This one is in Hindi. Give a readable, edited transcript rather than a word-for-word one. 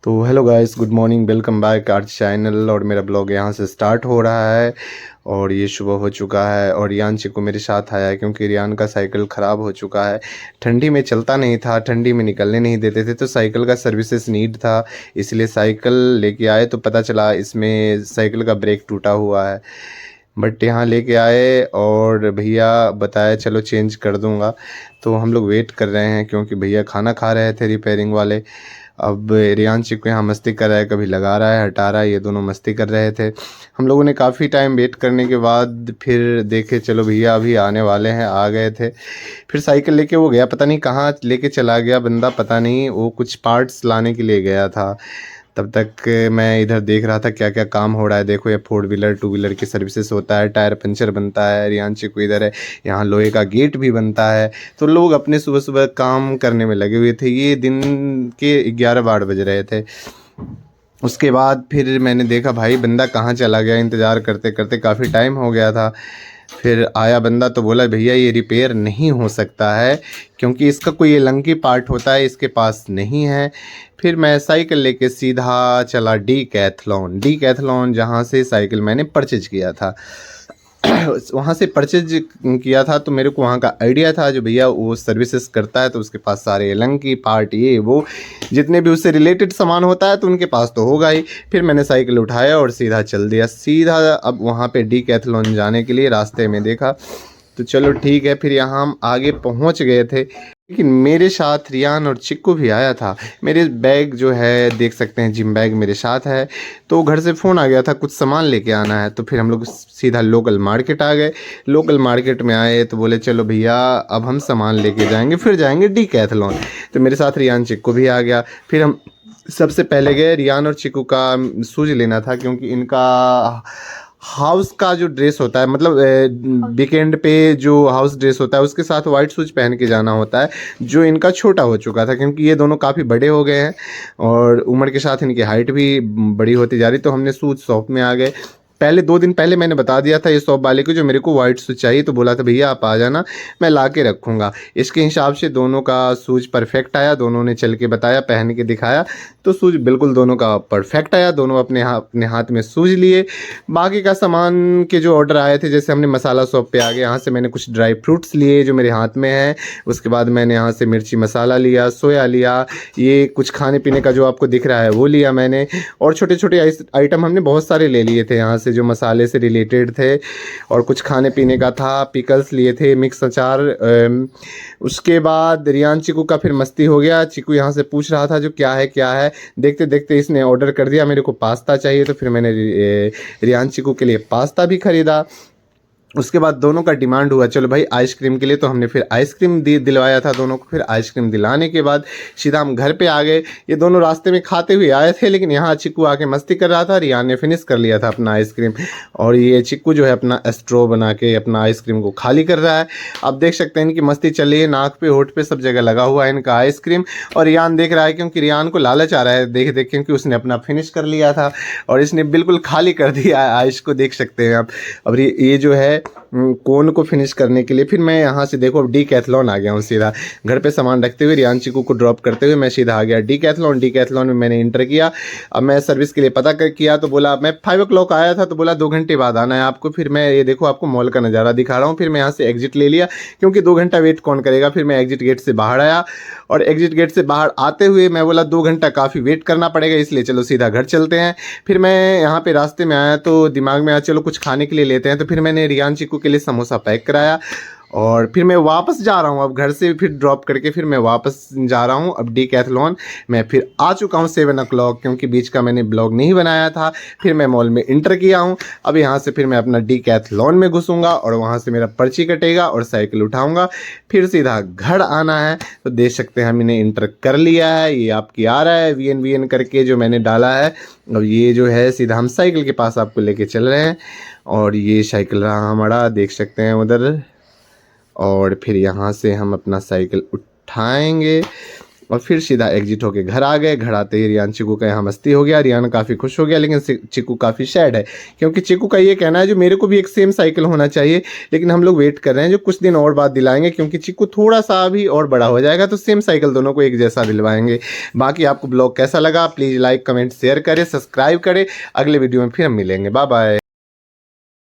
तो hello guys, good morning, welcome back our channel. और मेरा ब्लॉग यहाँ से स्टार्ट हो रहा है और ये सुबह हो चुका है और रियान चिक्कू मेरे साथ आया है क्योंकि रियान का साइकिल ख़राब हो चुका है। ठंडी में चलता नहीं था, ठंडी में निकलने नहीं देते थे, तो साइकिल का सर्विसेज नीड था, इसलिए साइकिल लेके आए। तो पता चला इसमें साइकिल का ब्रेक टूटा हुआ है। बट यहाँ लेके आए और भैया बताया चलो चेंज कर दूँगा। तो हम लोग वेट कर रहे हैं क्योंकि भैया खाना खा रहे थे रिपेयरिंग वाले। अब रियान चिक्कू यहाँ मस्ती कर रहा है, कभी लगा रहा है हटा रहा है, ये दोनों मस्ती कर रहे थे। हम लोगों ने काफ़ी टाइम वेट करने के बाद फिर देखे चलो भैया अभी आने वाले हैं, आ गए थे। फिर साइकिल लेके वो गया, पता नहीं कहाँ लेके चला गया बंदा, पता नहीं, वो कुछ पार्ट्स लाने के लिए गया था। तब तक मैं इधर देख रहा था क्या क्या काम हो रहा है। देखो ये 4 व्हीलर 2 व्हीलर की सर्विसेज होता है, टायर पंचर बनता है, रियान चिक्कू इधर है, यहाँ लोहे का गेट भी बनता है। तो लोग अपने सुबह सुबह काम करने में लगे हुए थे। ये दिन के 11-12 बज रहे थे। उसके बाद फिर मैंने देखा भाई बंदा कहाँ चला गया, इंतज़ार करते करते काफ़ी टाइम हो गया था। फिर आया बंदा तो बोला भैया ये रिपेयर नहीं हो सकता है क्योंकि इसका कोई एलंकी पार्ट होता है, इसके पास नहीं है। फिर मैं साइकिल लेके सीधा चला डी कैथलॉन जहाँ से साइकिल मैंने परचेज किया था। वहाँ से परचेज किया था तो मेरे को वहाँ का आइडिया था, जो भैया वो सर्विसेज करता है तो उसके पास सारे एलंकी पार्ट ये वो जितने भी उससे रिलेटेड सामान होता है तो उनके पास तो होगा ही। फिर मैंने साइकिल उठाया और सीधा चल दिया सीधा। अब वहाँ पे डी कैथलॉन जाने के लिए रास्ते में देखा तो चलो ठीक है, फिर यहाँ हम आगे पहुँच गए थे। लेकिन मेरे साथ रियान और चिक्कू भी आया था। मेरे बैग जो है देख सकते हैं, जिम बैग मेरे साथ है। तो घर से फ़ोन आ गया था कुछ सामान लेके आना है, तो फिर हम लोग सीधा लोकल मार्केट आ गए। लोकल मार्केट में आए तो बोले चलो भैया अब हम सामान लेके जाएंगे, फिर जाएंगे डी कैथलॉन। तो मेरे साथ रियान चिक्कू भी आ गया। फिर हम सबसे पहले गए, रियान और चिक्कू का शूज़ लेना था क्योंकि इनका हाउस का जो ड्रेस होता है, मतलब वीकेंड पे जो हाउस ड्रेस होता है उसके साथ वाइट शूज पहन के जाना होता है, जो इनका छोटा हो चुका था क्योंकि ये दोनों काफ़ी बड़े हो गए हैं और उम्र के साथ इनकी हाइट भी बड़ी होती जा रही। तो हमने शूज शॉप में आ गए। पहले 2 दिन पहले मैंने बता दिया था ये शॉप वाले को जो मेरे को वाइट शूज़ चाहिए, तो बोला था भैया आप आ जाना, मैं ला के रखूँगा। इसके हिसाब से दोनों का शूज़ परफेक्ट आया, दोनों ने चल के बताया, पहन के दिखाया, तो शूज़ बिल्कुल दोनों का परफेक्ट आया। दोनों अपने हाथ में शूज़ लिए। बाकी का सामान के जो ऑर्डर आए थे, जैसे हमने मसाला शॉप पे आ गए, यहाँ से मैंने कुछ ड्राई फ्रूट्स लिए जो मेरे हाथ में है। उसके बाद मैंने यहाँ से मिर्ची मसाला लिया, सोया लिया, ये कुछ खाने पीने का जो आपको दिख रहा है वो लिया मैंने। और छोटे छोटे आइटम हमने बहुत सारे ले लिए थे यहाँ से जो मसाले से रिलेटेड थे। और कुछ खाने पीने का था, पिकल्स लिए थे, मिक्स अचार। उसके बाद रियान चिकू का फिर मस्ती हो गया। चिकू यहाँ से पूछ रहा था जो क्या है क्या है, देखते देखते इसने ऑर्डर कर दिया मेरे को पास्ता चाहिए, तो फिर मैंने रियान चिकू के लिए पास्ता भी खरीदा। उसके बाद दोनों का डिमांड हुआ चलो भाई आइसक्रीम के लिए, तो हमने फिर आइसक्रीम दिलवाया था दोनों को। फिर आइसक्रीम दिलाने के बाद सीधा हम घर पे आ गए। ये दोनों रास्ते में खाते हुए आए थे, लेकिन यहाँ चिक्कू आके मस्ती कर रहा था, रियान ने फिनिश कर लिया था अपना आइसक्रीम। और ये चिक्कू जो है अपना स्ट्रॉ बना के अपना आइसक्रीम को खाली कर रहा है। अब देख सकते हैं इनकी मस्ती चल रही है, नाक पे होठ पे सब जगह लगा हुआ है इनका आइसक्रीम। और रियान देख रहा है क्योंकि रियान को लालच आ रहा है देख देख, क्योंकि उसने अपना फिनिश कर लिया था और इसने बिल्कुल खाली कर दिया है आइस को, देख सकते हैं आप। अब ये जो है कोन को फिनिश करने के लिए फिर मैं यहाँ से देखो अब डी कैथलॉन आ गया हूँ सीधा। घर पे सामान रखते हुए रियान चिकू को ड्रॉप करते हुए मैं सीधा आ गया डी कैथलॉन में मैंने इंटर किया। अब मैं सर्विस के लिए पता कर किया तो बोला, मैं 5 o'clock आया था तो बोला 2 घंटे बाद आना है आपको। फिर मैं ये देखो आपको मॉल का नज़ारा दिखा रहा हूँ। फिर मैं यहाँ से एग्जिट ले लिया क्योंकि 2 घंटा वेट कौन करेगा। फिर मैं एग्जिट गेट से बाहर आया और एग्जिट गेट से बाहर आते हुए मैं बोला 2 घंटा काफ़ी वेट करना पड़ेगा, इसलिए चलो सीधा घर चलते हैं। फिर मैं यहाँ पे रास्ते में आया तो दिमाग में आया चलो कुछ खाने के लिए लेते हैं, तो फिर मैंने रियान चिकू के लिए समोसा पैक कराया और फिर मैं वापस जा रहा हूँ। अब घर से फिर ड्रॉप करके फिर मैं वापस जा रहा हूँ अब डी कैथलॉन। मैं फिर आ चुका हूँ 7 o'clock, क्योंकि बीच का मैंने ब्लॉग नहीं बनाया था। फिर मैं मॉल में इंटर किया हूँ। अब यहाँ से फिर मैं अपना डी कैथलॉन में घुसूँगा और वहाँ से मेरा पर्ची कटेगा और साइकिल उठाऊँगा, फिर सीधा घर आना है। तो देख सकते हैं हम इन्हें इंटर कर लिया है, ये आपकी आ रहा है VN करके जो मैंने डाला है। अब ये जो है सीधा हम साइकिल के पास आपको लेके चल रहे हैं और ये साइकिल रहा हमारा, देख सकते हैं उधर। और फिर यहाँ से हम अपना साइकिल उठाएंगे और फिर सीधा एग्जिट होके घर आ गए। घर आते ही रियान चिकू का यहाँ मस्ती हो गया, रियान काफ़ी खुश हो गया, लेकिन चिकू काफ़ी सैड है क्योंकि चिकू का ये कहना है जो मेरे को भी एक सेम साइकिल होना चाहिए, लेकिन हम लोग वेट कर रहे हैं जो कुछ दिन और बाद दिलाएंगे क्योंकि चिकू थोड़ा सा अभी और बड़ा हो जाएगा तो सेम साइकिल दोनों को एक जैसा दिलवाएंगे। बाकी आपको ब्लॉग कैसा लगा प्लीज़ लाइक कमेंट शेयर करें, सब्सक्राइब करें। अगले वीडियो में फिर हम मिलेंगे। Bye bye.